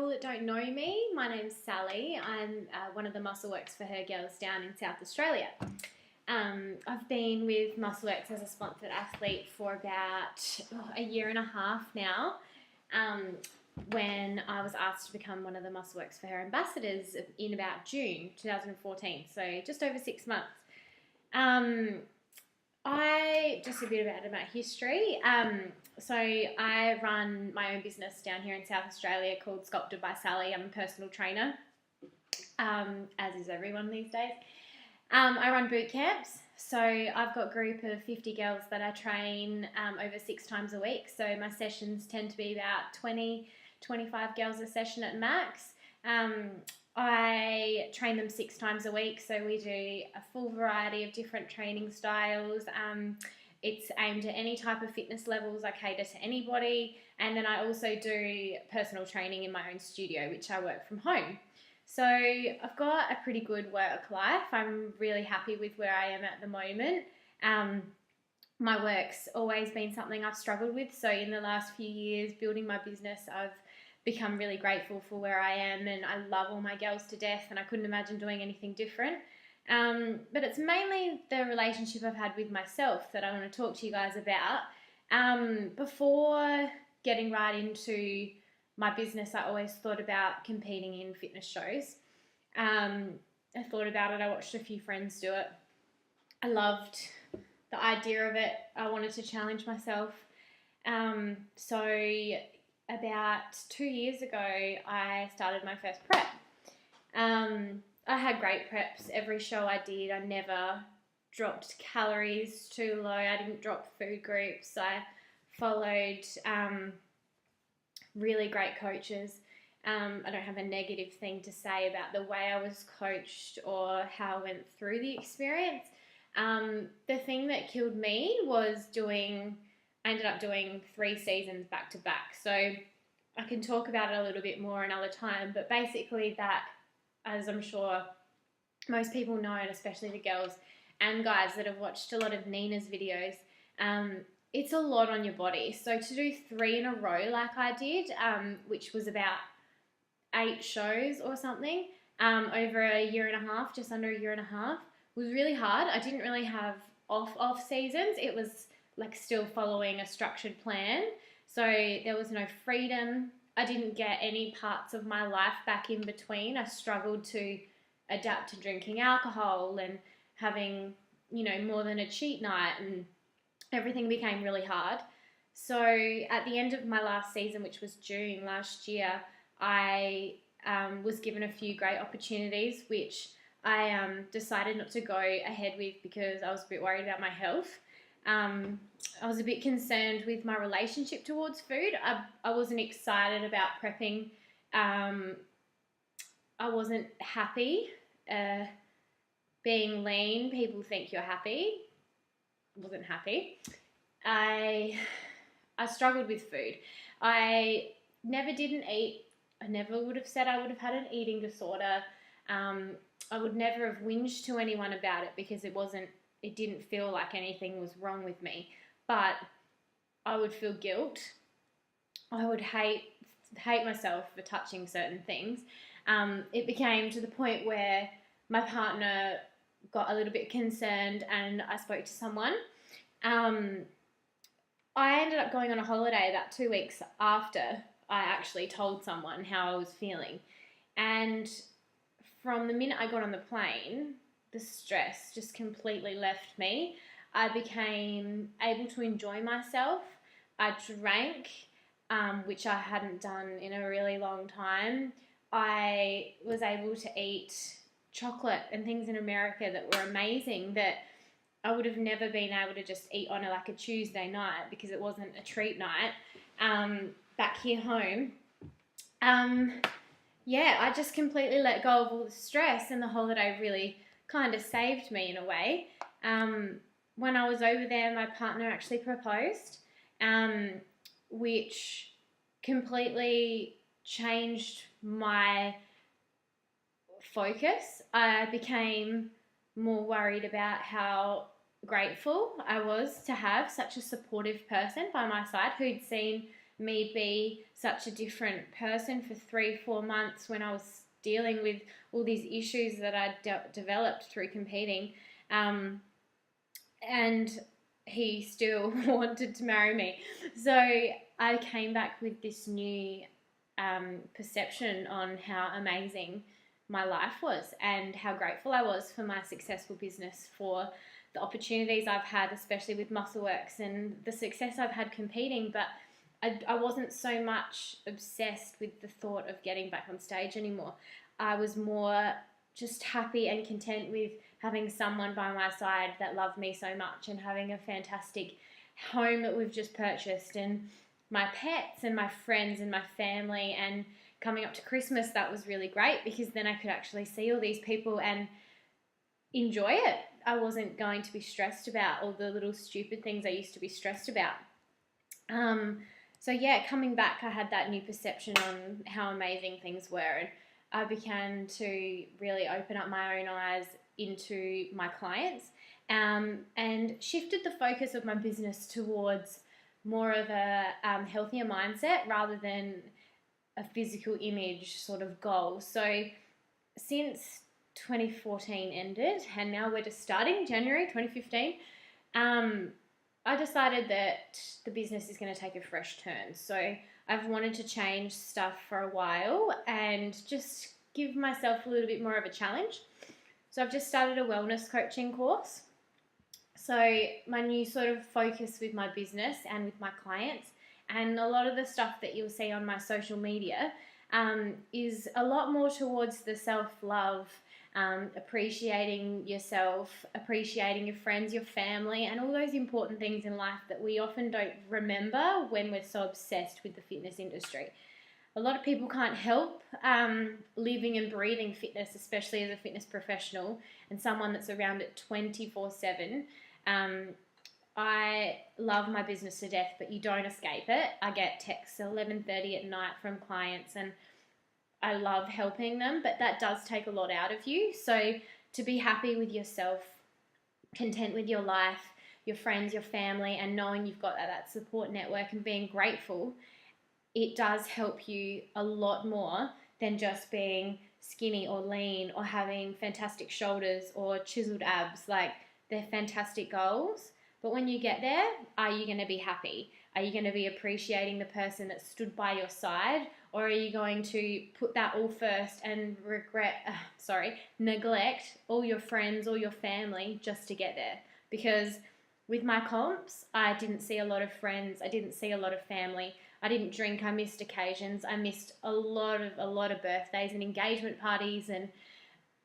people that don't know me, my name's Sally. I'm one of the Muscle Worx for Her girls down in South Australia. I've been with Muscle Worx as a sponsored athlete for about a year and a half now, when I was asked to become one of the Muscle Worx for Her ambassadors in about June 2014, so just over 6 months. Just a bit about my history. So I run my own business down here in South Australia called Sculpted by Sally. I'm a personal trainer, as is everyone these days. I run boot camps, so I've got a group of 50 girls that I train over 6 times a week. So my sessions tend to be about 20-25 girls a session at max. I train them 6 times a week, so we do a full variety of different training styles. It's aimed at any type of fitness levels. I cater to anybody, and then I also do personal training in my own studio, which I work from home. So I've got a pretty good work life. I'm really happy with where I am at the moment. My work's always been something I've struggled with, so in the last few years building my business, I've become really grateful for where I am, and I love all my girls to death, and I couldn't imagine doing anything different. But it's mainly the relationship I've had with myself that I want to talk to you guys about. Before getting right into my business, I always thought about competing in fitness shows. I thought about it. I watched a few friends do it. I loved the idea of it. I wanted to challenge myself. So about 2 years ago, I started my first prep. I had great preps. Every show I did, I never dropped calories too low. I didn't drop food groups. I followed really great coaches. I don't have a negative thing to say about the way I was coached or how I went through the experience. The thing that killed me was I ended up doing 3 seasons back to back. So I can talk about it a little bit more another time, but basically that, as I'm sure most people know, and especially the girls and guys that have watched a lot of Nina's videos, it's a lot on your body. So to do 3 in a row like I did, which was about 8 shows or something, over a year and a half, just under a year and a half, was really hard. I didn't really have off seasons. It was like still following a structured plan. So there was no freedom. I didn't get any parts of my life back in between. I struggled to adapt to drinking alcohol and having, more than a cheat night, and everything became really hard. So at the end of my last season, which was June last year, I was given a few great opportunities, which I decided not to go ahead with because I was a bit worried about my health. I was a bit concerned with my relationship towards food. I wasn't excited about prepping. I wasn't happy. Being lean, people think you're happy. I wasn't happy. I struggled with food. I never didn't eat. I never would have said I would have had an eating disorder. I would never have whinged to anyone about it because it didn't feel like anything was wrong with me. But I would feel guilt. I would hate myself for touching certain things. It became to the point where my partner got a little bit concerned, and I spoke to someone. I ended up going on a holiday about 2 weeks after I actually told someone how I was feeling. And from the minute I got on the plane, the stress just completely left me. I became able to enjoy myself. I drank, which I hadn't done in a really long time. I was able to eat chocolate and things in America that were amazing that I would have never been able to just eat on a Tuesday night because it wasn't a treat night back here home. I just completely let go of all the stress, and the holiday really kind of saved me in a way. When I was over there, my partner actually proposed, which completely changed my focus. I became more worried about how grateful I was to have such a supportive person by my side who'd seen me be such a different person for 3-4 months when I was dealing with all these issues that I developed through competing. And he still wanted to marry me. So I came back with this new perception on how amazing my life was and how grateful I was for my successful business, for the opportunities I've had, especially with Worx, and the success I've had competing. But I wasn't so much obsessed with the thought of getting back on stage anymore. I was more just happy and content with having someone by my side that loved me so much, and having a fantastic home that we've just purchased, and my pets and my friends and my family. And coming up to Christmas, that was really great because then I could actually see all these people and enjoy it. I wasn't going to be stressed about all the little stupid things I used to be stressed about. So yeah, coming back, I had that new perception on how amazing things were, and I began to really open up my own eyes into my clients, and shifted the focus of my business towards more of a healthier mindset rather than a physical image sort of goal. So since 2014 ended, and now we're just starting January 2015, I decided that the business is going to take a fresh turn. So I've wanted to change stuff for a while and just give myself a little bit more of a challenge. So I've just started a wellness coaching course. So my new sort of focus with my business and with my clients, and a lot of the stuff that you'll see on my social media, is a lot more towards the self-love, appreciating yourself, appreciating your friends, your family, and all those important things in life that we often don't remember when we're so obsessed with the fitness industry. A lot of people can't help living and breathing fitness, especially as a fitness professional and someone that's around it 24/7. I love my business to death, but you don't escape it. I get texts at 11:30 at night from clients, and I love helping them, but that does take a lot out of you. So to be happy with yourself, content with your life, your friends, your family, and knowing you've got that support network and being grateful, it does help you a lot more than just being skinny or lean or having fantastic shoulders or chiseled abs. Like, they're fantastic goals. But when you get there, are you going to be happy? Are you going to be appreciating the person that stood by your side? Or are you going to put that all first and neglect all your friends or your family just to get there? Because with my comps, I didn't see a lot of friends. I didn't see a lot of family. I didn't drink. I missed occasions. I missed a lot of birthdays and engagement parties, and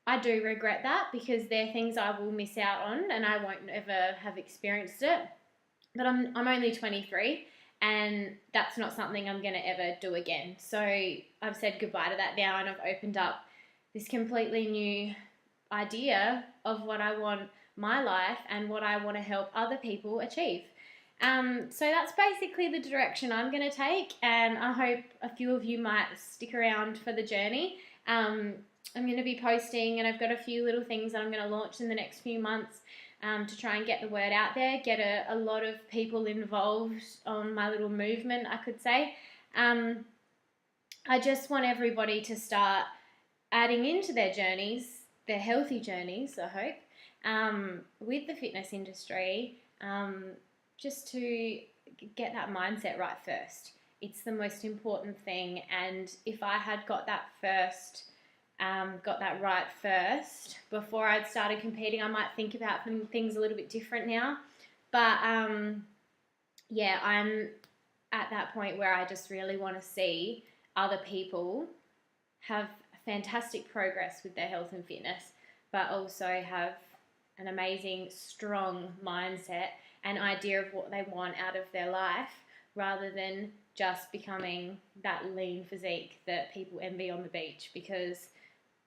I do regret that because they're things I will miss out on and I won't ever have experienced it. But I'm only 23, and that's not something I'm going to ever do again. So I've said goodbye to that now, and I've opened up this completely new idea of what I want my life and what I want to help other people achieve. So that's basically the direction I'm going to take, and I hope a few of you might stick around for the journey. I'm going to be posting, and I've got a few little things that I'm going to launch in the next few months to try and get the word out there, get a lot of people involved on my little movement, I could say. I just want everybody to start adding into their journeys, their healthy journeys, I hope, with the fitness industry, just to get that mindset right first. It's the most important thing, and if I had got that right first before I'd started competing, I might think about things a little bit different now. But yeah, I'm at that point where I just really want to see other people have fantastic progress with their health and fitness, but also have an amazing, strong mindset and idea of what they want out of their life, rather than just becoming that lean physique that people envy on the beach, because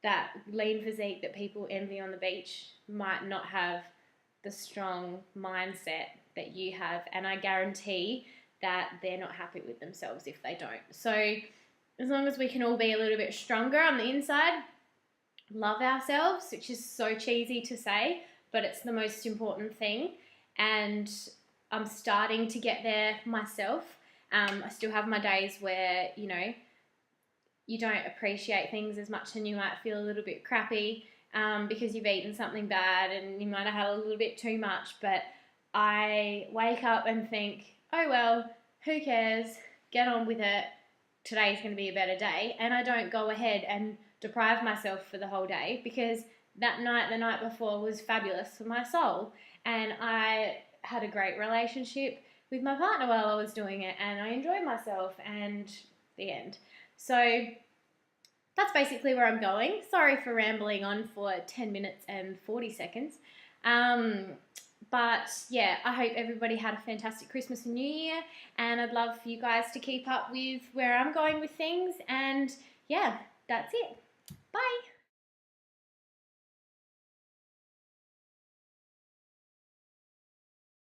that lean physique that people envy on the beach might not have the strong mindset that you have, and I guarantee that they're not happy with themselves if they don't. So as long as we can all be a little bit stronger on the inside, love ourselves, which is so cheesy to say, but it's the most important thing, and I'm starting to get there myself. I still have my days where, you know, you don't appreciate things as much and you might feel a little bit crappy because you've eaten something bad and you might have had a little bit too much. But I wake up and think, oh well, who cares? Get on with it. Today's going to be a better day. And I don't go ahead and deprive myself for the whole day, because that night, the night before, was fabulous for my soul. And I had a great relationship with my partner while I was doing it, and I enjoyed myself, and the end. So that's basically where I'm going. Sorry for rambling on for 10 minutes and 40 seconds. But yeah, I hope everybody had a fantastic Christmas and New Year, and I'd love for you guys to keep up with where I'm going with things. And yeah, that's it.